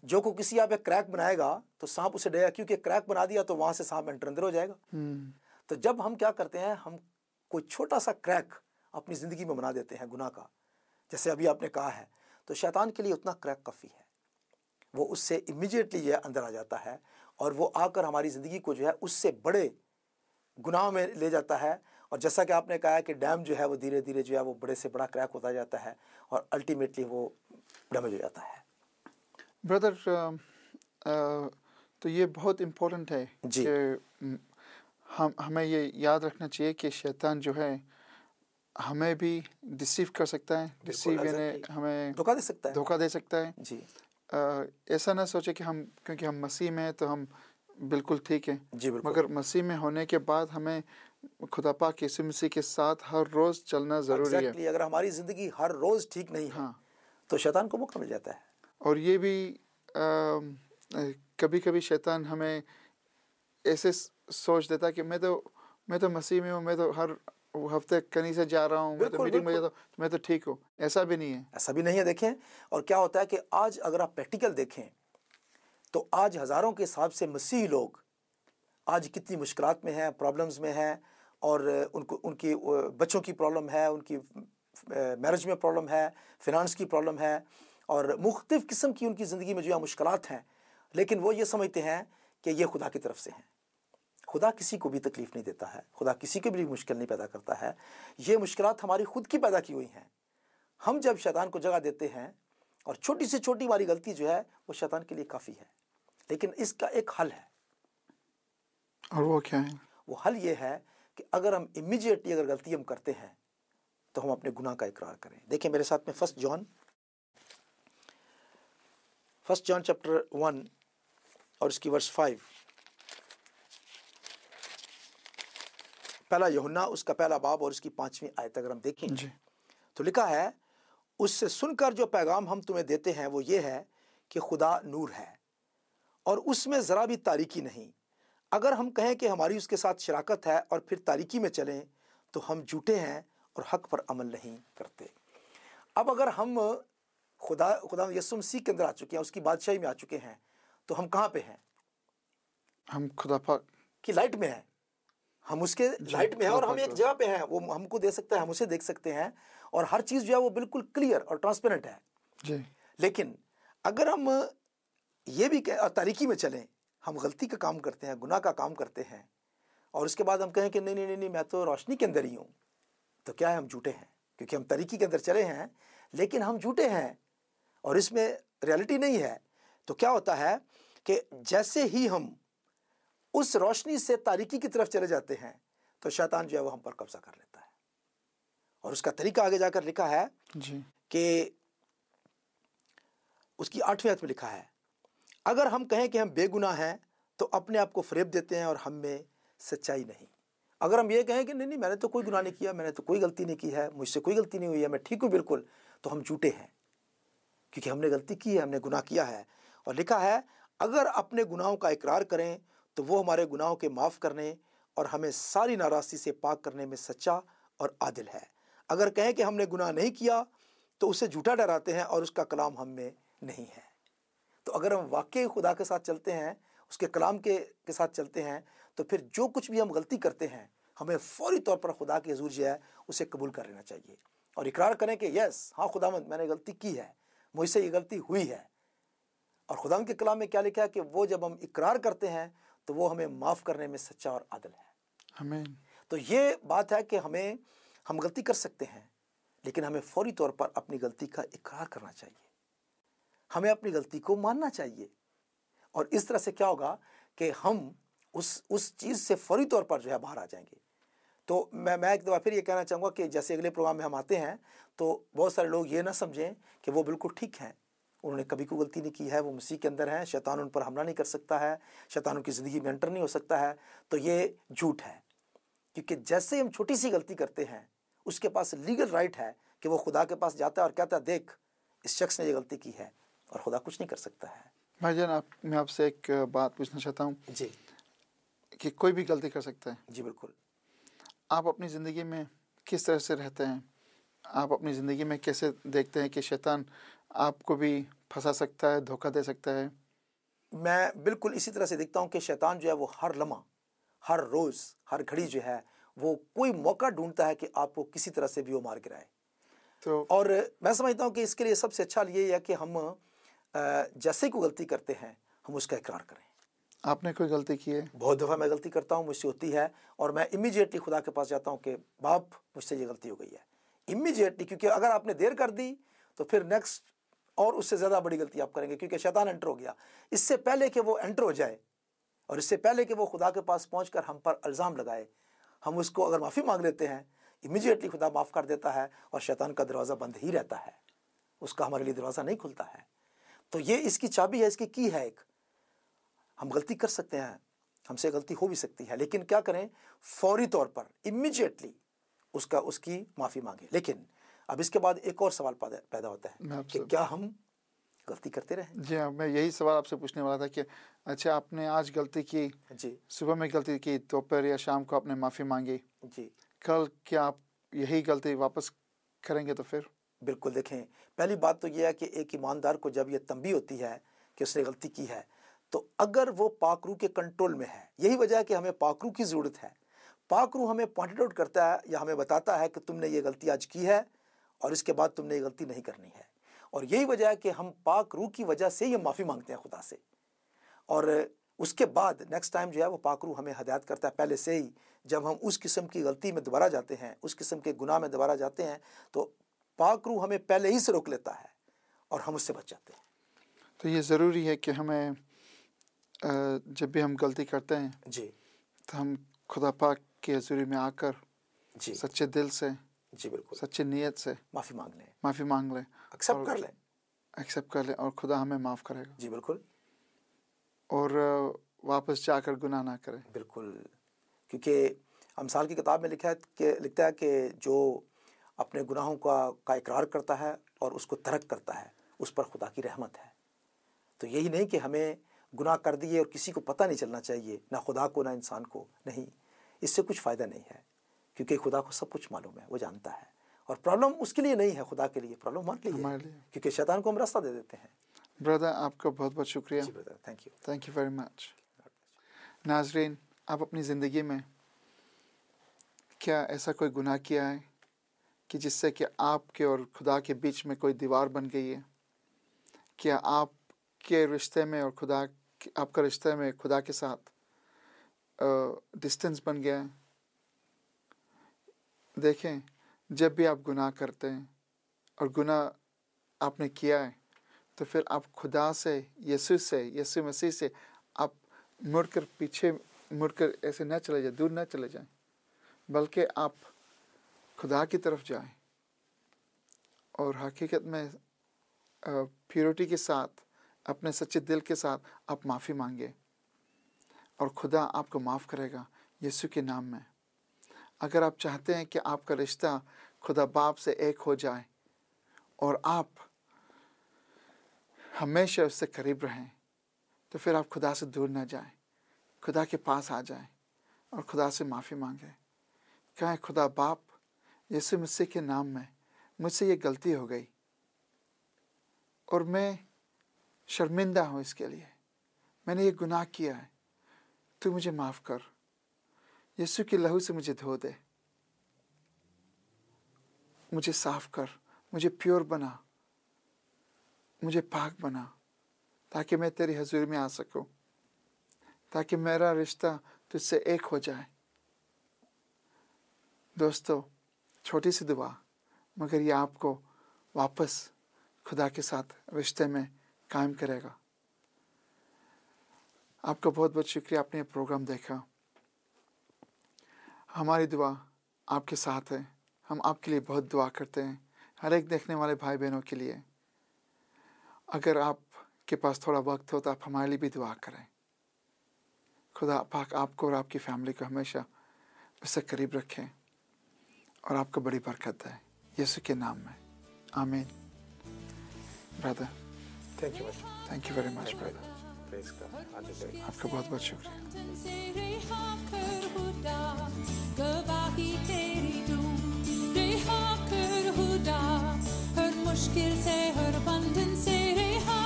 جو کو کسی آپ ایک کریک بنائے گا تو سانپ اسے ڈرے گا، کیونکہ کریک بنا دیا تو وہاں سے سانپ انٹر اندر ہو جائے گا۔ تو جب ہم کیا کرتے ہیں، ہم کوئی چھوٹا سا کریک اپنی زندگی میں بنا دیتے ہیں گناہ کا، جیسے ابھی آپ نے کہا ہے، تو شیطان کے لیے اتنا کریک کافی ہے، وہ اس سے امیجیٹلی جو ہے اندر آ جاتا ہے، اور وہ آ کر ہماری زندگی کو جو ہے اس سے بڑے گناہ میں لے جاتا ہے، اور جیسا کہ آپ نے کہا کہ ڈیم جو ہے وہ دھیرے دھیرے جو ہے وہ بڑے سے بڑا کریک ہوتا جاتا ہے، اور الٹیمیٹلی وہ ڈیمیج ہو جاتا ہے۔ بردر، تو یہ بہت امپورٹنٹ ہے جی کہ ہمیں یہ یاد رکھنا چاہیے کہ شیطان جو ہے ہمیں بھی ڈسیو کر سکتا ہے، ڈسیو یعنی ہمیں دھوکہ دے سکتا ہے۔ دھوکہ دے سکتا ہے۔ جی ایسا نہ سوچے کہ کیونکہ ہم مسیح میں ہیں تو ہم بالکل ٹھیک ہیں، جی بالکل، مگر مسیح میں ہونے کے بعد ہمیں خدا پاک یسوع مسیح کے ساتھ ہر روز چلنا ضروری ہے۔ اگر ہماری زندگی ہر روز ٹھیک نہیں ہے ہاں، تو شیطان کو موقع مل جاتا ہے۔ اور یہ بھی کبھی کبھی شیطان ہمیں ایسے سوچ دیتا کہ میں تو مسیح میں ہوں، میں تو ہر ہفتے کنیسے جا رہا ہوں، میں تو میٹنگ میں جاتا ہوں، میں تو ٹھیک ہوں۔ ایسا بھی نہیں ہے، ایسا بھی نہیں ہے۔ دیکھیں، اور کیا ہوتا ہے کہ آج اگر آپ پریکٹیکل دیکھیں تو آج ہزاروں کے حساب سے مسیحی لوگ آج کتنی مشکلات میں ہیں، پرابلمز میں ہیں، اور ان کی بچوں کی پرابلم ہے، ان کی میرج میں پرابلم ہے، فنانس کی پرابلم ہے، اور مختلف قسم کی ان کی زندگی میں جو ہے مشکلات ہیں، لیکن وہ یہ سمجھتے ہیں کہ یہ خدا کی طرف سے ہیں۔ خدا کسی کو بھی تکلیف نہیں دیتا ہے، خدا کسی کے بھی مشکل نہیں پیدا کرتا ہے، یہ مشکلات ہماری خود کی پیدا کی ہوئی ہیں۔ ہم جب شیطان کو جگہ دیتے ہیں، اور چھوٹی سے چھوٹی والی غلطی جو ہے وہ شیطان کے لیے کافی ہے، لیکن اس کا ایک حل ہے، اور وہ کیا ہے؟ وہ حل یہ ہے کہ اگر ہم امیجیٹلی اگر غلطی ہم کرتے ہیں تو ہم اپنے گناہ کا اقرار کریں۔ دیکھیں میرے ساتھ میں فرسٹ جان چیپٹر 1 اور اس کی ورس 5، پہلا یوحنا اس کا پہلا باب اور اس کی 5ویں آیت اگر ہم دیکھیں جی، تو لکھا ہے، اس سے سن کر جو پیغام ہم تمہیں دیتے ہیں وہ یہ ہے کہ خدا نور ہے اور اس میں ذرا بھی تاریکی نہیں۔ اگر ہم کہیں کہ ہماری اس کے ساتھ شراکت ہے اور پھر تاریکی میں چلیں تو ہم جھوٹے ہیں اور حق پر عمل نہیں کرتے۔ اب اگر ہم خدا یسوع مسیح کے اندر آ چکے ہیں، اس کی بادشاہی میں آ چکے ہیں، تو ہم کہاں پہ ہیں؟ ہم خدا پاک کی لائٹ میں ہیں، ہم اس کے لائٹ میں ہیں، اور ہم ایک جگہ پہ ہیں، وہ ہم کو دیکھ سکتا ہے، ہم اسے دیکھ سکتے ہیں، اور ہر چیز جو ہے وہ بالکل کلیئر اور ٹرانسپیرنٹ ہے۔ جی، لیکن اگر ہم یہ بھی تاریکی میں چلیں، ہم غلطی کا کام کرتے ہیں، گناہ کا کام کرتے ہیں، اور اس کے بعد ہم کہیں کہ نہیں میں تو روشنی کے اندر ہی ہوں، تو کیا ہے؟ ہم جھوٹے ہیں، کیونکہ ہم تاریکی کے اندر چلے ہیں لیکن ہم جھوٹے ہیں اور اس میں ریالٹی نہیں ہے۔ تو کیا ہوتا ہے کہ جیسے ہی ہم اس روشنی سے تاریکی کی طرف چلے جاتے ہیں تو شیطان جو ہے وہ ہم پر قبضہ کر لیتا ہے، اور اس کا طریقہ آگے جا کر لکھا ہے جی، کہ اس کی 8ویں آیت میں لکھا ہے، اگر ہم کہیں کہ ہم بے گناہ ہیں تو اپنے آپ کو فریب دیتے ہیں اور ہم میں سچائی نہیں۔ اگر ہم یہ کہیں کہ نہیں میں نے تو کوئی گناہ نہیں کیا، میں نے تو کوئی غلطی نہیں کی ہے، مجھ سے کوئی غلطی نہیں ہوئی ہے، میں ٹھیک ہوں بالکل، تو ہم جھوٹے ہیں، کیونکہ ہم نے غلطی کی ہے، ہم نے گناہ کیا ہے۔ اور لکھا ہے، اگر اپنے گناہوں کا اقرار کریں تو وہ ہمارے گناہوں کے معاف کرنے اور ہمیں ساری ناراستی سے پاک کرنے میں سچا اور عادل ہے۔ اگر کہیں کہ ہم نے گناہ نہیں کیا تو اسے جھوٹا ٹھہراتے ہیں اور اس کا کلام ہم میں نہیں ہے۔ تو اگر ہم واقعی خدا کے ساتھ چلتے ہیں، اس کے کلام کے ساتھ چلتے ہیں، تو پھر جو کچھ بھی ہم غلطی کرتے ہیں ہمیں فوری طور پر خدا کی حضور جو ہے اسے قبول کر لینا چاہیے، اور اقرار کریں کہ یس ہاں خداوند میں نے غلطی کی ہے، مجھ سے یہ غلطی ہوئی ہے۔ اور خداوند کے کلام میں کیا لکھا ہے کہ وہ جب ہم اقرار کرتے ہیں تو وہ ہمیں معاف کرنے میں سچا اور عادل ہے۔ آمین۔ تو یہ بات ہے کہ ہم غلطی کر سکتے ہیں، لیکن ہمیں فوری طور پر اپنی غلطی کا اقرار کرنا چاہیے، ہمیں اپنی غلطی کو ماننا چاہیے، اور اس طرح سے کیا ہوگا کہ ہم اس چیز سے فوری طور پر جو ہے باہر آ جائیں گے۔ تو میں ایک دفعہ پھر یہ کہنا چاہوں گا کہ جیسے اگلے پروگرام میں ہم آتے ہیں تو بہت سارے لوگ یہ نہ سمجھیں کہ وہ بالکل ٹھیک ہیں، انہوں نے کبھی کوئی غلطی نہیں کی ہے، وہ مسیح کے اندر ہیں، شیطان ان پر حملہ نہیں کر سکتا ہے، شیطان ان کی زندگی میں انٹر نہیں ہو سکتا ہے۔ تو یہ جھوٹ ہے، کیونکہ جیسے ہم چھوٹی سی غلطی کرتے ہیں اس کے پاس لیگل رائٹ ہے کہ وہ خدا کے پاس جاتا ہے اور کہتا ہے دیکھ اس شخص نے یہ غلطی کی ہے، اور خدا کچھ نہیں کر سکتا ہے۔ بھائی جان، میں آپ سے ایک بات پوچھنا چاہتا ہوں جی کہ کوئی بھی غلطی کر سکتا ہے۔ جی بالکل۔ آپ اپنی زندگی میں کس طرح سے رہتے ہیں؟ آپ اپنی زندگی میں کیسے دیکھتے ہیں کہ شیطان آپ کو بھی پھنسا سکتا ہے, دھوکہ دے سکتا ہے. میں بالکل اسی طرح سے دیکھتا ہوں کہ شیطان جو ہے وہ ہر لمحہ, ہر روز, ہر گھڑی جو ہے وہ کوئی موقع ڈھونڈتا ہے کہ آپ کو کسی طرح سے بھی وہ مار گرائے. تو اور میں سمجھتا ہوں کہ اس کے لیے سب سے اچھا یہ ہے کہ ہم جیسے کوئی غلطی کرتے ہیں ہم اس کا اقرار کریں. آپ نے کوئی غلطی کی ہے؟ بہت دفعہ میں غلطی کرتا ہوں, مجھ سے ہوتی ہے, اور میں امیجیٹلی خدا کے پاس جاتا ہوں کہ باپ مجھ سے یہ غلطی ہو گئی ہے امیجیٹلی, کیونکہ اگر آپ نے دیر کر دی تو پھر نیکسٹ اور اس سے زیادہ بڑی غلطی آپ کریں گے, کیونکہ شیطان انٹر ہو گیا. اس سے پہلے کہ وہ انٹر ہو جائے اور اس سے پہلے کہ وہ خدا کے پاس پہنچ کر ہم پر الزام لگائے, ہم اس کو اگر معافی مانگ لیتے ہیں امیجیٹلی خدا معاف کر دیتا ہے اور شیطان کا دروازہ بند ہی رہتا ہے, اس کا ہمارے لیے دروازہ نہیں کھلتا ہے. تو یہ اس کی چابی ہے, اس کی کی ہے ایک. ہم غلطی کر سکتے ہیں, ہم سے غلطی ہو بھی سکتی ہے, لیکن کیا کریں, فوری طور پر امیجیٹلی اس کی معافی مانگیں. لیکن اب اس کے بعد ایک اور سوال پیدا ہوتا ہے کہ کیا ہم غلطی کرتے رہیں؟ جی ہاں, میں یہی سوال آپ سے پوچھنے والا تھا کہ اچھا آپ نے آج غلطی کی, جی صبح میں غلطی کی, دوپہر یا شام کو آپ نے معافی مانگی, جی کل کیا آپ یہی غلطی واپس کریں گے؟ تو پھر بالکل. دیکھیں, پہلی بات تو یہ ہے کہ ایک ایماندار کو جب یہ تنبیہ ہوتی ہے کہ اس نے غلطی کی ہے, تو اگر وہ پاک روح کے کنٹرول میں ہے, یہی وجہ ہے کہ ہمیں پاک روح کی ضرورت ہے. پاک روح ہمیں پوائنٹ آؤٹ کرتا ہے یا ہمیں بتاتا ہے کہ تم نے یہ غلطی آج کی ہے اور اس کے بعد تم نے یہ غلطی نہیں کرنی ہے. اور یہی وجہ ہے کہ ہم پاک روح کی وجہ سے یہ معافی مانگتے ہیں خدا سے, اور اس کے بعد نیکسٹ ٹائم جو ہے وہ پاک روح ہمیں ہدایت کرتا ہے پہلے سے ہی. جب ہم اس قسم کی غلطی میں دوبارہ جاتے ہیں, اس قسم کے گناہ میں دوبارہ جاتے ہیں, تو پاک روح ہمیں پہلے ہی سے روک لیتا ہے اور ہم اس سے بچ جاتے ہیں. تو یہ ضروری ہے کہ ہمیں جب بھی ہم غلطی کرتے ہیں جی تو ہم خدا پاک کے حضوری میں آ کر جی سچے دل سے, جی بالکل, سچی نیت سے معافی مانگ لیں, معافی مانگ لیں, ایکسیپٹ کر لیں. ایکسیپٹ کر لیں, اور خدا ہمیں معاف کرے گا. جی بالکل, اور واپس جا کر گناہ نہ کریں. بالکل, کیونکہ امثال کی کتاب میں لکھتا ہے کہ جو اپنے گناہوں کا اقرار کرتا ہے اور اس کو ترک کرتا ہے, اس پر خدا کی رحمت ہے. تو یہی نہیں کہ ہمیں گناہ کر دیے اور کسی کو پتہ نہیں چلنا چاہیے, نہ خدا کو نہ انسان کو. نہیں, اس سے کچھ فائدہ نہیں ہے, کیونکہ خدا کو سب کچھ معلوم ہے, وہ جانتا ہے. اور پرابلم اس کے لیے نہیں ہے, خدا کے لیے پرابلم ہمارے لیے ہے, کیونکہ شیطان کو ہم راستہ دے دیتے ہیں. بردر, آپ کا بہت بہت شکریہ. جی brother, thank you. Thank you very much. ناظرین, آپ اپنی زندگی میں کیا ایسا کوئی گناہ کیا ہے کہ جس سے کہ آپ کے اور خدا کے بیچ میں کوئی دیوار بن گئی ہے؟ کیا آپ کے رشتے میں اور آپ کا رشتے میں خدا کے ساتھ ڈسٹنس بن گیا ہے؟ دیکھیں, جب بھی آپ گناہ کرتے ہیں اور گناہ آپ نے کیا ہے, تو پھر آپ خدا سے, یسوع مسیح سے آپ پیچھے مڑ کر ایسے نہ چلے جائیں, دور نہ چلے جائیں, بلکہ آپ خدا کی طرف جائیں اور حقیقت میں پیورٹی کے ساتھ, اپنے سچے دل کے ساتھ آپ معافی مانگیں, اور خدا آپ کو معاف کرے گا یسوع کے نام میں. اگر آپ چاہتے ہیں کہ آپ کا رشتہ خدا باپ سے ایک ہو جائے اور آپ ہمیشہ اس سے قریب رہیں, تو پھر آپ خدا سے دور نہ جائیں, خدا کے پاس آ جائیں اور خدا سے معافی مانگیں. کہیں, خدا باپ, یسوع مسیح کے نام میں مجھ سے یہ غلطی ہو گئی اور میں شرمندہ ہوں اس کے لیے, میں نے یہ گناہ کیا ہے, تو مجھے معاف کر, یسوع کے لہو سے مجھے دھو دے, مجھے صاف کر, مجھے پیور بنا, مجھے پاک بنا, تاکہ میں تیری حضور میں آ سکوں, تاکہ میرا رشتہ تجھ سے ایک ہو جائے. دوستو, چھوٹی سی دعا, مگر یہ آپ کو واپس خدا کے ساتھ رشتے میں قائم کرے گا. آپ کا بہت بہت شکریہ, آپ نے یہ پروگرام دیکھا. ہماری دعا آپ کے ساتھ ہے, ہم آپ کے لیے بہت دعا کرتے ہیں, ہر ایک دیکھنے والے بھائی بہنوں کے لیے. اگر آپ کے پاس تھوڑا وقت ہو تو آپ ہمارے لیے بھی دعا کریں. خدا پاک آپ کو اور آپ کی فیملی کو ہمیشہ اس سے قریب رکھیں اور آپ کو بڑی برکت دے, یسوع کے نام میں, آمین. برادر, تھینک یو ویری مچ برادر, آپ کا بہت بہت شکریہ. ہر مشکل سے, ہر بندھن سے رہا